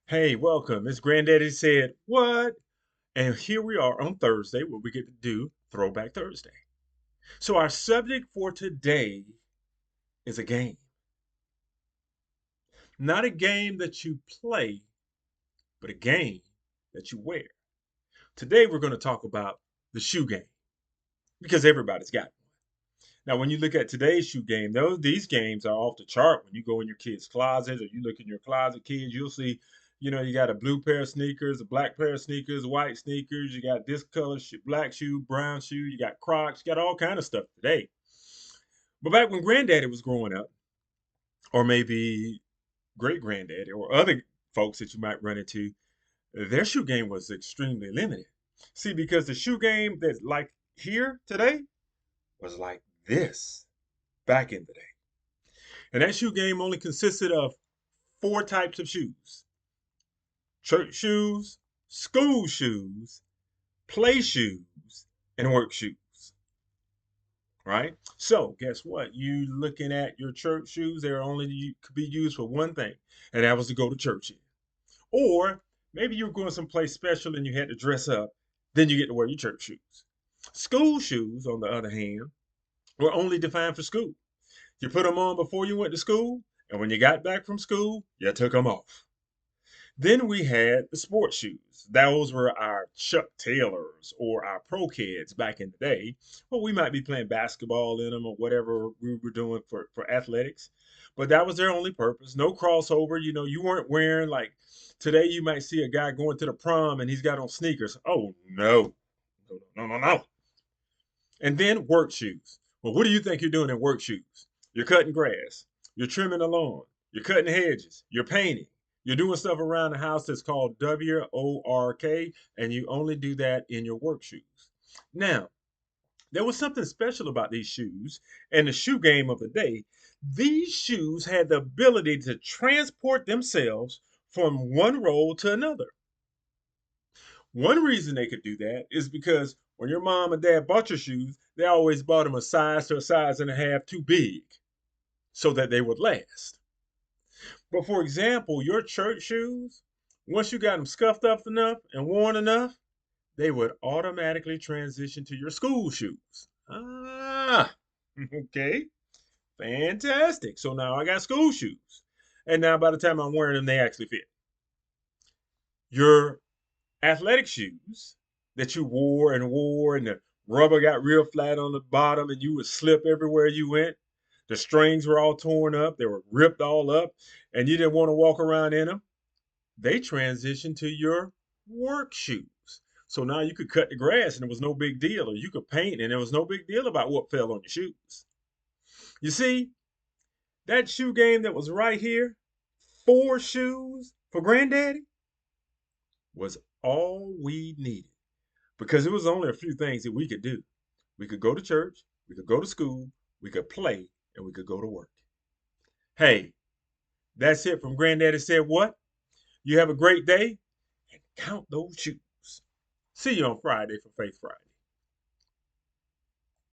Hey, welcome. It's Granddaddy said, what? And here we are on Thursday, where we get to do Throwback Thursday. So, our subject for today is a game. Not a game that you play, but a game that you wear. Today, we're going to talk about the shoe game because everybody's got one. Now, when you look at today's shoe game, these games are off the chart. When you go in your kids' closets or you look in your closet, kids, you'll see, you got a blue pair of sneakers, a black pair of sneakers, white sneakers. You got this color, black shoe, brown shoe. You got Crocs. You got all kind of stuff today. But back when Granddaddy was growing up, or maybe great granddaddy or other folks that you might run into, their shoe game was extremely limited. See, because the shoe game that's like here today was like this back in the day. And that shoe game only consisted of four types of shoes: church shoes, school shoes, play shoes, and work shoes. Right? So, guess what? You looking at your church shoes, they're only could be used for one thing, and that was to go to church in. Or maybe you were going someplace special and you had to dress up, then you get to wear your church shoes. School shoes, on the other hand, were only defined for school. You put them on before you went to school, and when you got back from school, you took them off. Then we had the sports shoes. Those were our Chuck Taylors or our Pro Kids back in the day. Well, we might be playing basketball in them or whatever we were doing for athletics. But that was their only purpose. No crossover. You weren't wearing like today you might see a guy going to the prom and he's got on sneakers. Oh no. No, no, no, no. And then work shoes. Well, what do you think you're doing in work shoes? You're cutting grass. You're trimming the lawn. You're cutting hedges. You're painting. You're doing stuff around the house that's called work, and you only do that in your work shoes. Now, there was something special about these shoes and the shoe game of the day. These shoes had the ability to transport themselves from one row to another. One reason they could do that is because when your mom and dad bought your shoes, they always bought them a size to a size and a half too big so that they would last. But for example, your church shoes, once you got them scuffed up enough and worn enough, they would automatically transition to your school shoes. Ah, okay, fantastic. So now I got school shoes. And now by the time I'm wearing them, they actually fit. Your athletic shoes that you wore and the rubber got real flat on the bottom and you would slip everywhere you went. The strings were all torn up, they were ripped all up, and you didn't want to walk around in them. They transitioned to your work shoes. So now you could cut the grass and it was no big deal, or you could paint and it was no big deal about what fell on your shoes. You see, that shoe game that was right here, four shoes for Granddaddy, was all we needed because it was only a few things that we could do. We could go to church, we could go to school, we could play, and we could go to work. Hey, that's it from Granddaddy Said What? You have a great day and count those shoes. See you on Friday for Faith Friday.